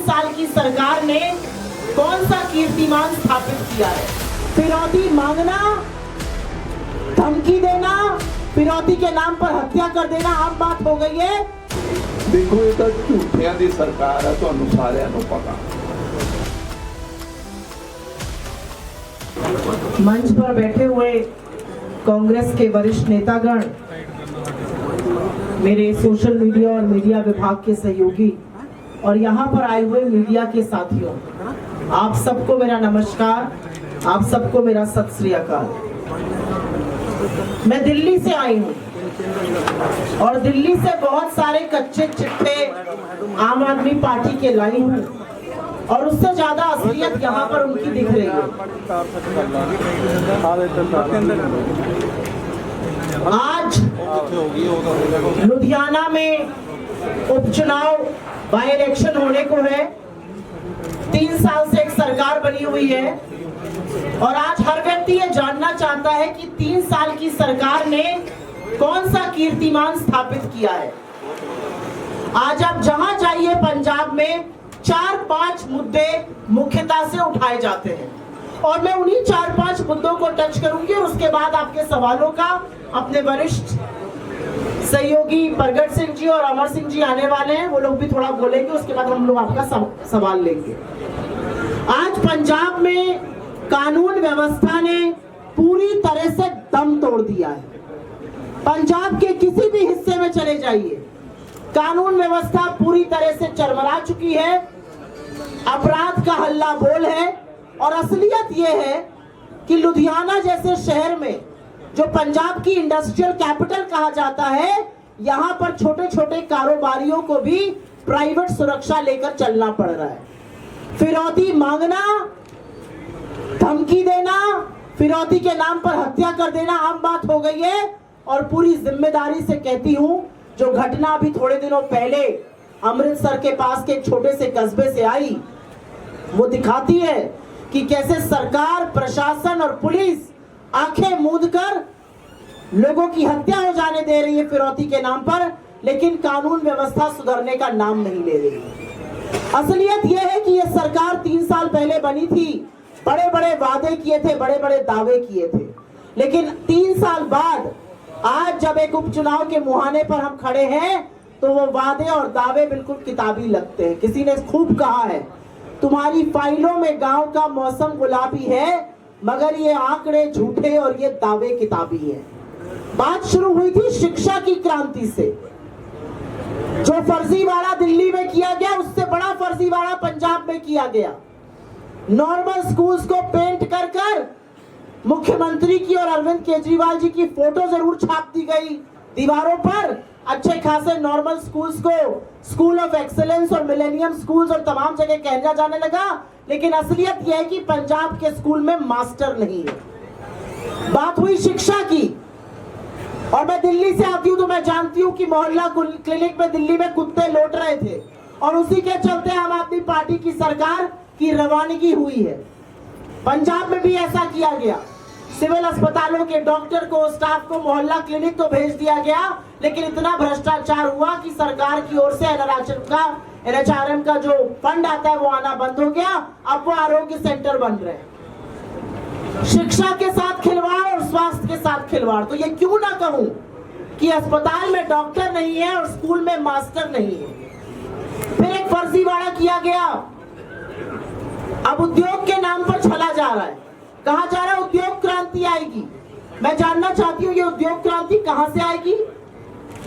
साल की सरकार ने कौन सा कीर्तिमान स्थापित किया है? फिरौती मांगना, धमकी देना, फिरौती के नाम पर हत्या कर देना आम बात हो गई है। देखो ये तो झूठियां दी सरकार है, ਤੁਹਾਨੂੰ ਸਾਰਿਆਂ ਨੂੰ पता। मंच पर बैठे हुए कांग्रेस के वरिष्ठ नेतागण, मेरे सोशल मीडिया और मीडिया विभाग के सहयोगी और यहाँ पर आए हुए मीडिया के साथियों, आप सबको मेरा नमस्कार, आप सबको मेरा सत श्री अकाल। मैं दिल्ली से आई हूँ और दिल्ली से बहुत सारे कच्चे चिट्ठे आम आदमी पार्टी के लाई हूँ और उससे ज्यादा असलियत यहाँ पर उनकी दिख रही है। आज लुधियाना में उपचुनाव बाय इलेक्शन होने को है। 3 साल से एक सरकार बनी हुई है और आज हर व्यक्ति ये जानना चाहता है कि 3 साल की सरकार ने कौन सा कीर्तिमान स्थापित किया है। आज आप जहां जाइए पंजाब में 4-5 मुद्दे मुख्यता से उठाए जाते हैं और मैं उन्हीं 4-5 मुद्दों को टच करूंगी और उसके बाद आपके सवालों का अपने वरिष्ठ सहयोगी प्रगट सिंह जी और अमर सिंह जी आने वाले हैं, वो लोग भी थोड़ा बोलेंगे, उसके बाद हम लोग आपका सवाल लेंगे। आज पंजाब में कानून व्यवस्था ने पूरी तरह से दम तोड़ दिया है। पंजाब के किसी भी हिस्से में चले जाइए, कानून व्यवस्था पूरी तरह से चरमरा चुकी है, अपराध का हल्ला बोल है और असलियत यह है कि लुधियाना जैसे शहर में, जो पंजाब की इंडस्ट्रियल कैपिटल कहा जाता है, यहाँ पर छोटे छोटे कारोबारियों को भी प्राइवेट सुरक्षा लेकर चलना पड़ रहा है। फिरौती मांगना, धमकी देना, फिरौती के नाम पर हत्या कर देना आम बात हो गई है और पूरी जिम्मेदारी से कहती हूं, जो घटना अभी थोड़े दिनों पहले अमृतसर के पास के एक छोटे से कस्बे से आई, वो दिखाती है कि कैसे सरकार, प्रशासन और पुलिस आंखें मूंद कर लोगों की हत्या हो जाने दे रही है फिरौती के नाम पर, लेकिन कानून व्यवस्था सुधरने का नाम नहीं ले रही है। असलियत यह है कि यह सरकार 3 साल पहले बनी थी, बड़े बड़े वादे किए थे, बड़े बड़े दावे किए थे, लेकिन 3 साल बाद आज जब एक उपचुनाव के मुहाने पर हम खड़े हैं तो वो वादे और दावे बिल्कुल किताबी लगते हैं। किसी ने खूब कहा है, तुम्हारी फाइलों में गांव का मौसम गुलाबी है, मगर ये आंकड़े झूठे और ये दावे किताबी हैं। बात शुरू हुई थी शिक्षा की क्रांति से। जो फर्जीवाड़ा दिल्ली में किया गया, उससे बड़ा फर्जीवाड़ा पंजाब में किया गया। नॉर्मल स्कूल्स को पेंट कर कर मुख्यमंत्री की और अरविंद केजरीवाल जी की फोटो जरूर छाप दी गई दीवारों पर। अच्छे खासे नॉर्मल स्कूल्स को स्कूल ऑफ एक्सेलेंस और मिलेनियम स्कूल्स और तमाम जगह कहना जाने लगा, लेकिन असलियत यह है कि पंजाब के स्कूल में मास्टर नहीं है। बात हुई शिक्षा की, और मैं दिल्ली से आती हूँ तो मैं जानती हूँ कि मोहल्ला क्लिनिक में दिल्ली में कुत्ते लौट रहे थे और उसी के चलते आम आदमी पार्टी की सरकार की रवानगी हुई है। पंजाब में भी ऐसा किया गया। सिविल अस्पतालों के डॉक्टर को, स्टाफ को मोहल्ला क्लिनिक तो भेज दिया गया, लेकिन इतना भ्रष्टाचार हुआ कि सरकार की ओर से NHRM का जो फंड आता है वो आना बंद हो गया। अब वो आरोग्य सेंटर बन रहे हैं। शिक्षा के साथ खिलवाड़ और स्वास्थ्य के साथ खिलवाड़। तो ये क्यों ना कहूं कि अस्पताल में डॉक्टर नहीं है और स्कूल में मास्टर नहीं है। फिर एक फर्जीवाड़ा किया गया। अब उद्योग के नाम पर छला जा रहा है, कहा जा रहा है उद्योग क्रांति आएगी। मैं जानना चाहती हूँ ये उद्योग क्रांति कहां से आएगी?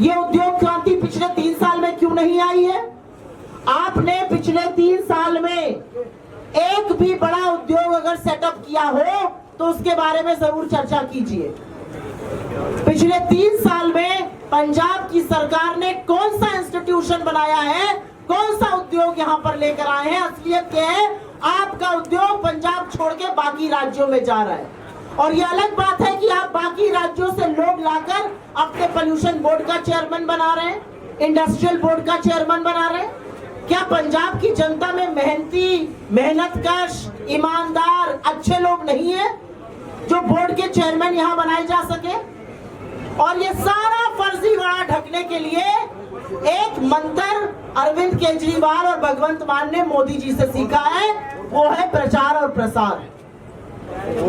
ये उद्योग क्रांति पिछले 3 साल में क्यों नहीं आई है? आपने पिछले 3 साल में एक भी बड़ा उद्योग अगर सेटअप किया हो तो उसके बारे में जरूर चर्चा कीजिए। पिछले 3 साल में पंजाब की सरकार ने कौन सा इंस्टीट्यूशन बनाया है, कौन सा उद्योग यहाँ पर लेकर आए हैं? असलियत क्या है, आपका उद्योग पंजाब छोड़ के बाकी राज्यों में जा रहा है। और ये अलग बात है कि आप बाकी राज्यों से लोग लाकर अपने पोल्यूशन बोर्ड का चेयरमैन बना रहे हैं, इंडस्ट्रियल बोर्ड का चेयरमैन बना रहे हैं। क्या पंजाब की जनता में मेहनती, मेहनतकश, ईमानदार, अच्छे लोग नहीं है जो बोर्ड के चेयरमैन यहाँ बनाए जा सके? और ये सारा फर्जीवाड़ा ढकने के लिए एक मंत्र अरविंद केजरीवाल और भगवंत मान ने मोदी जी से सीखा है, वो है प्रचार और प्रसार।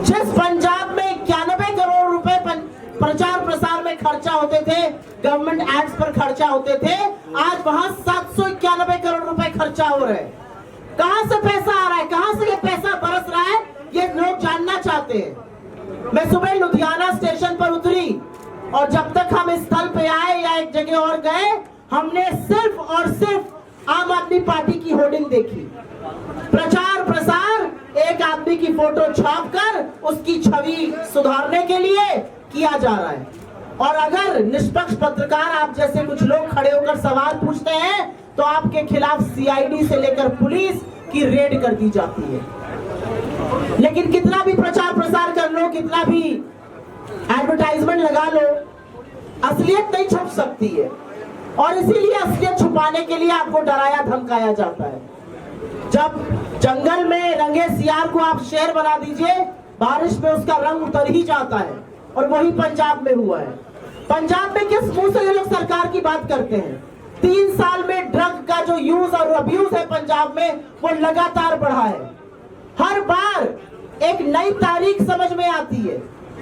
जिस पंजाब में 91 करोड़ रुपए प्रचार प्रसार में खर्चा होते थे, गवर्नमेंट एड्स पर खर्चा होते थे, आज वहां 791 करोड़ रुपए खर्चा हो रहे हैं। कहां से पैसा आ रहा है, कहां से ये पैसा बरस रहा है, ये लोग जानना चाहते हैं। मैं सुबह लुधियाना स्टेशन पर उतरी और जब तक हम इस स्थल पे आए या एक जगह और गए, हमने सिर्फ और सिर्फ आम आदमी पार्टी की होर्डिंग देखी। प्रचार प्रसार एक आदमी की फोटो छापकर उसकी छवि सुधारने के लिए किया जा रहा है। और अगर निष्पक्ष पत्रकार आप जैसे कुछ लोग खड़े होकर सवाल पूछते हैं तो आपके खिलाफ सीआईडी से लेकर पुलिस की रेड कर दी जाती है। लेकिन कितना भी प्रचार प्रसार कर लो, कितना भी एडवर्टाइजमेंट लगा लो, असलियत नहीं छुप सकती है। और इसीलिए असलियत छुपाने के लिए आपको डराया धमकाया जाता है। जब जंगल में रंगे सियार को आप शेर बना दीजिए, बारिश में उसका रंग उतर ही जाता है। और वही पंजाब में हुआ है। पंजाब में किस मुंह से ये लोग सरकार की बात करते हैं? 3 साल में ड्रग का जो यूज और अब्यूज है पंजाब में, वो लगातार बढ़ा है। हर बार एक नई तारीख समझ में आती है।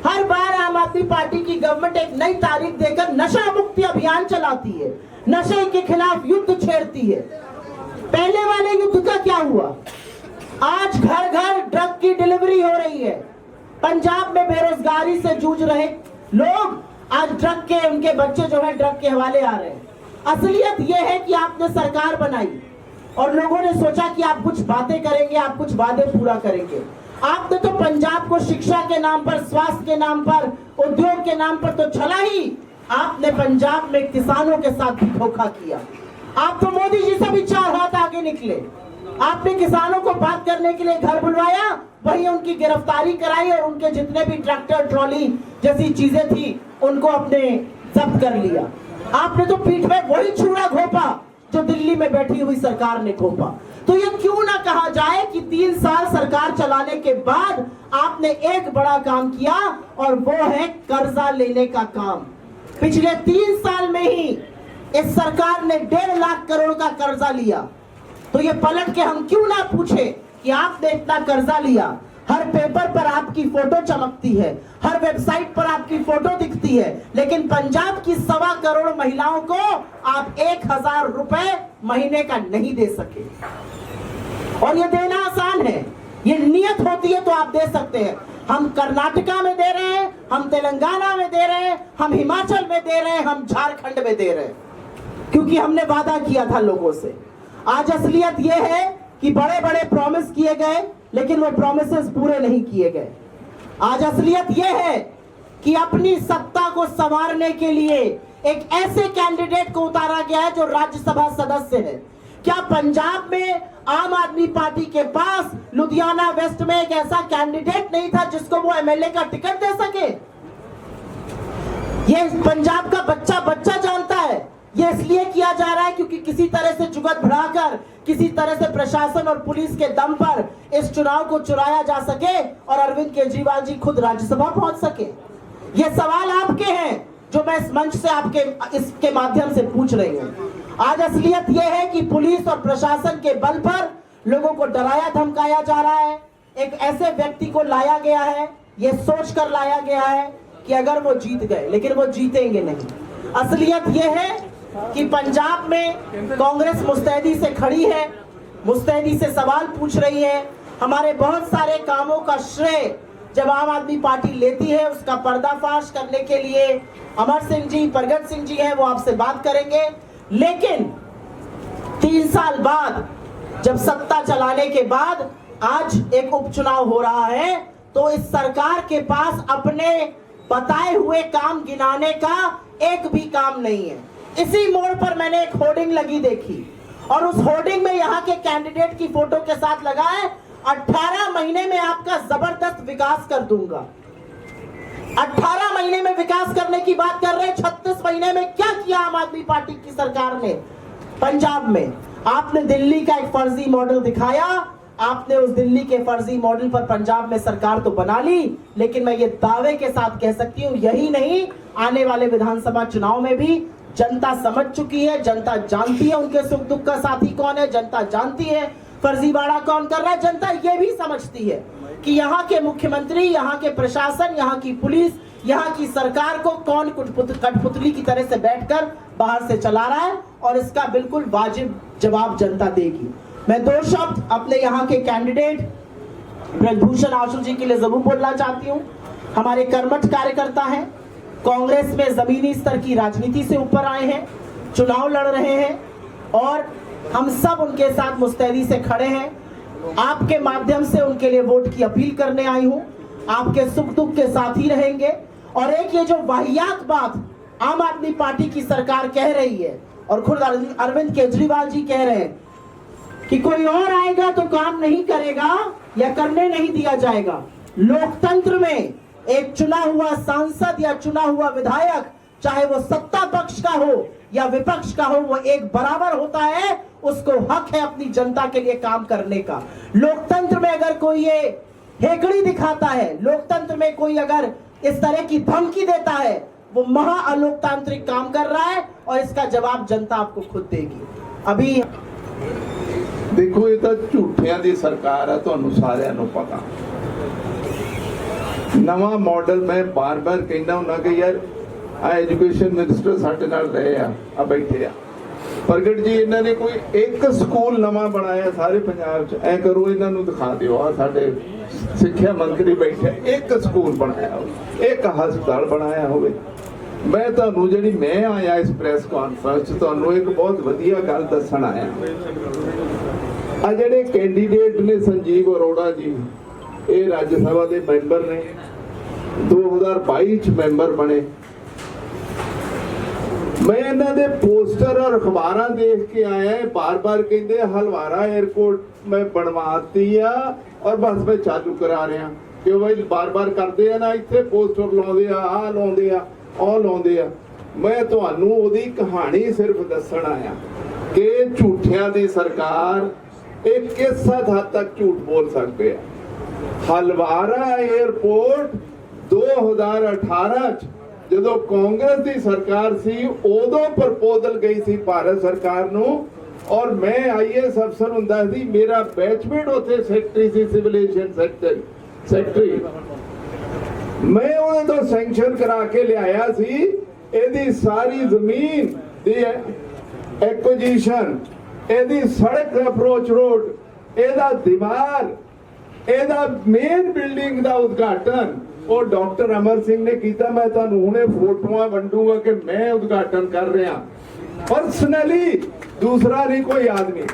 हर बार आम आदमी पार्टी की गवर्नमेंट एक नई तारीख देकर नशा मुक्ति अभियान चलाती है, नशे के खिलाफ युद्ध छेड़ती है। पहले वाले युद्ध का क्या हुआ? आज घर घर ड्रग की डिलीवरी हो रही है। पंजाब में बेरोजगारी से जूझ रहे लोग आज ड्रग के, उनके बच्चे जो है ड्रग के हवाले आ रहे हैं। असलियत यह है कि आपने सरकार बनाई और लोगों ने सोचा कि आप कुछ बातें करेंगे, आप कुछ वादे पूरा करेंगे। आपने तो पंजाब को शिक्षा के नाम पर, स्वास्थ्य के नाम पर, उद्योग के नाम पर तो चला ही, आपने पंजाब में किसानों के साथ भी धोखा किया। आप तो मोदी जी से भी 4 हाथ आगे निकले। आपने किसानों को बात करने के लिए घर बुलवाया, वहीं उनकी गिरफ्तारी कराई और उनके जितने भी ट्रैक्टर ट्रॉली जैसी चीजें थी उनको अपने जब्त कर लिया। आपने तो पीठ में वही छुरा घोपा जो दिल्ली में बैठी हुई सरकार ने घोपा। तो ये क्यों ना कहा जाए कि 3 साल सरकार चलाने के बाद आपने एक बड़ा काम किया और वो है कर्जा लेने का काम। पिछले 3 साल में ही इस सरकार ने 1.5 लाख करोड़ का कर्जा लिया। तो ये पलट के हम क्यों ना पूछे कि आपने इतना कर्जा लिया? हर पेपर पर आपकी फोटो चमकती है, हर वेबसाइट पर आपकी फोटो दिखती है, लेकिन पंजाब की 1.25 करोड़ महिलाओं को आप 1000 रुपए महीने का नहीं दे सके। और ये देना आसान है, ये नियत होती है तो आप दे सकते हैं। हम कर्नाटका में दे रहे हैं, हम तेलंगाना में दे रहे हैं, हम हिमाचल में दे रहे हैं, हम झारखंड में दे रहे हैं, क्योंकि हमने वादा किया था लोगों से। आज असलियत यह है कि बड़े बड़े प्रॉमिस किए गए लेकिन वो प्रॉमिसेस पूरे नहीं किए गए। आज असलियत यह है कि अपनी सत्ता को संवारने के लिए एक ऐसे कैंडिडेट को उतारा गया है जो राज्यसभा सदस्य है। क्या पंजाब में आम आदमी पार्टी के पास लुधियाना वेस्ट में एक ऐसा कैंडिडेट नहीं था जिसको वो एमएलए का टिकट दे सके? ये पंजाब का बच्चा बच्चा जानता है। ये इसलिए किया जा रहा है क्योंकि किसी तरह से जुगत बढ़ाकर, किसी तरह से प्रशासन और पुलिस के दम पर इस चुनाव को चुराया जा सके और अरविंद केजरीवाल जी खुद राज्यसभा पहुंच सके। ये सवाल आपके हैं जो मैं इस मंच से आपके इसके माध्यम से पूछ रही हूँ। आज असलियत यह है कि पुलिस और प्रशासन के बल पर लोगों को डराया धमकाया जा रहा है। एक ऐसे व्यक्ति को लाया गया है, ये सोच कर लाया गया है कि अगर वो जीत गए, लेकिन वो जीतेंगे नहीं। असलियत यह है कि पंजाब में कांग्रेस मुस्तैदी से खड़ी है, मुस्तैदी से सवाल पूछ रही है। हमारे बहुत सारे कामों का श्रेय जब आम आदमी पार्टी लेती है, उसका पर्दाफाश करने के लिए अमर सिंह जी, प्रगट सिंह जी हैं, वो आपसे बात करेंगे। लेकिन 3 साल बाद जब सत्ता चलाने के बाद आज एक उपचुनाव हो रहा है, तो इस सरकार के पास अपने बताए हुए काम गिनाने का एक भी काम नहीं है। इसी मोड़ पर मैंने एक होर्डिंग लगी देखी और उस होर्डिंग में यहाँ के कैंडिडेट की फोटो के साथ लगा है 18 महीने में आपका जबरदस्त विकास कर दूंगा। 18 महीने में विकास करने की बात कर रहे हैं। 36 महीने में क्या किया आम आदमी पार्टी की सरकार ने पंजाब में? आपने दिल्ली का एक फर्जी मॉडल दिखाया, आपने उस दिल्ली के फर्जी मॉडल पर पंजाब में सरकार तो बना ली, लेकिन मैं ये दावे के साथ कह सकती हूँ यही नहीं, आने वाले विधानसभा चुनाव में भी जनता समझ चुकी है, जनता जानती है उनके सुख दुख का साथी कौन है, जनता जानती है फर्जीवाड़ा कौन कर रहा है। जनता ये भी समझती है कि यहाँ के मुख्यमंत्री, यहाँ के प्रशासन, यहाँ की पुलिस, यहाँ की सरकार को कौन कठपुतली की तरह से बैठकर बाहर से चला रहा है, और इसका बिल्कुल वाजिब जवाब जनता देगी। मैं 2 शब्द अपने यहाँ के कैंडिडेट ब्रजभूषण आशु जी के लिए जरूर बोलना चाहती हूँ। हमारे कर्मठ कार्यकर्ता हैं, कांग्रेस में जमीनी स्तर की राजनीति से ऊपर आए हैं, चुनाव लड़ रहे हैं, और हम सब उनके साथ मुस्तैदी से खड़े हैं। आपके माध्यम से उनके लिए वोट की अपील करने आई हूं। आपके सुख दुख के साथ ही रहेंगे। और एक ये जो वाहियात बात आम आदमी पार्टी की सरकार कह रही है, और खुद अरविंद केजरीवाल जी कह रहे हैं कि कोई और आएगा तो काम नहीं करेगा या करने नहीं दिया जाएगा। लोकतंत्र में एक चुना हुआ सांसद या चुना हुआ विधायक, चाहे वो सत्ता पक्ष का हो या विपक्ष का हो, वो एक बराबर होता है। उसको हक है अपनी जनता के लिए काम करने का। लोकतंत्र में अगर कोई ये हेकड़ी दिखाता है, लोकतंत्र में कोई अगर इस तरह की धमकी देता है, वो महा अलोकतांत्रिक काम कर रहा है, और इसका जवाब जनता आपको खुद देगी। अभी देखो, ये तो झूठियां दी सरकार है, ਤੁਹਾਨੂੰ ਸਾਰਿਆਂ ਨੂੰ ਪਤਾ। ਨਵਾਂ ਮਾਡਲ ਮੈਂ ਬਾਰ-ਬਾਰ ਕਹਿੰਦਾ ਹੁੰਦਾ ਕਿ ਯਾਰ ਆ ਐਜੂਕੇਸ਼ਨ ਮਿਨਿਸਟਰ ਸਾਡੇ ਨਾਲ ਰਹੇ ਆ ਬੈਠੇ ਆ ਪ੍ਰਗਟ ਜੀ, ਇਹਨਾਂ ਨੇ ਕੋਈ ਇੱਕ ਸਕੂਲ ਨਵਾਂ ਬਣਾਇਆ ਸਾਰੇ ਪੰਜਾਬ 'ਚ? ਐ ਕਰੋ, ਇਹਨਾਂ ਨੂੰ ਦਿਖਾ ਦਿਓ, ਆ ਸਾਡੇ ਸਿੱਖਿਆ ਮੰਤਰੀ ਬੈਠੇ, ਇੱਕ ਸਕੂਲ ਬਣਾਇਆ ਹੋਵੇ, ਇੱਕ ਹਸਪਤਾਲ ਬਣਾਇਆ ਹੋਵੇ। ਮੈਂ ਤੁਹਾਨੂੰ ਜਿਹੜੀ ਮੈਂ ਆਇਆ ਇਸ ਪ੍ਰੈਸ ਕਾਨਫਰੰਸ 'ਚ ਤੁਹਾਨੂੰ ਇੱਕ ਬਹੁਤ ਵਧੀਆ ਗੱਲ ਦੱਸਣ ਆਇਆ। ਆ ਜਿਹੜੇ ਕੈਂਡੀਡੇਟ ਨੇ ਸੰਜੀਵ ਅਰੋੜਾ ਜੀ, ਇਹ ਰਾਜ ਸਭਾ ਦੇ ਮੈਂਬਰ ਨੇ, 2022 ਚ ਮੈਂਬਰ ਬਣੇ। मैं इन्होंने पोस्टर और अखबार देख के आया, बार बार कहते हलवारा एयरपोर्ट में बनवाती है और बस मैं चालू करा रहा क्यों भाई बार बार करते हैं ना, इतने पोस्टर लाते आ लाते आ लाते आ। मैं तुहानू ओदी कहानी सिर्फ दसन आया कि झूठियां दी सरकार एक किस हद तक झूठ बोल सकते हैं। हलवारा एयरपोर्ट 2018 ਜਦੋਂ ਕਾਂਗਰਸ ਦੀ ਸਰਕਾਰ ਸੀ ਉਦੋਂ ਪ੍ਰਪੋਜ਼ਲ ਗਈ ਸੀ ਭਾਰਤ ਸਰਕਾਰ ਨੂੰ, ਔਰ ਮੈਂ ਆਈਐਸ ਅਫਸਰ ਹੁੰਦਾ ਸੀ, ਮੇਰਾ ਬੈਚਮੇਟ ਉੱਥੇ ਸੈਕਟਰੀ ਸੀ, ਸਿਵਲ ਏਵੀਏਸ਼ਨ ਸੈਕਟਰੀ। ਮੈਂ ਉਹਦੇ ਤੋਂ ਸੈਂਕਸ਼ਨ ਕਰਾ ਕੇ ਲਿਆਇਆ ਸੀ ਇਹਦੀ ਸਾਰੀ ਜ਼ਮੀਨ ਦੀ ਐਕੁਜੀਸ਼ਨ, ਇਹਦੀ ਸੜਕ ਅਪਰੋਚ ਰੋਡ, ਇਹਦਾ ਦੀਵਾਰ, ਇਹਦਾ ਮੇਨ ਬਿਲਡਿੰਗ ਦਾ ਉਦਘਾਟਨ ਉਹ ਡਾਕਟਰ ਅਮਰ ਸਿੰਘ ਨੇ ਕੀਤਾ। ਮੈਂ ਤੁਹਾਨੂੰ ਹੁਣੇ ਫੋਟੋਆਂ ਵੰਡੂਗਾ ਕਿ ਮੈਂ ਉਦਘਾਟਨ ਕਰ ਰਿਹਾ ਪਰਸਨਲੀ, दूसरा नहीं कोई आदमी।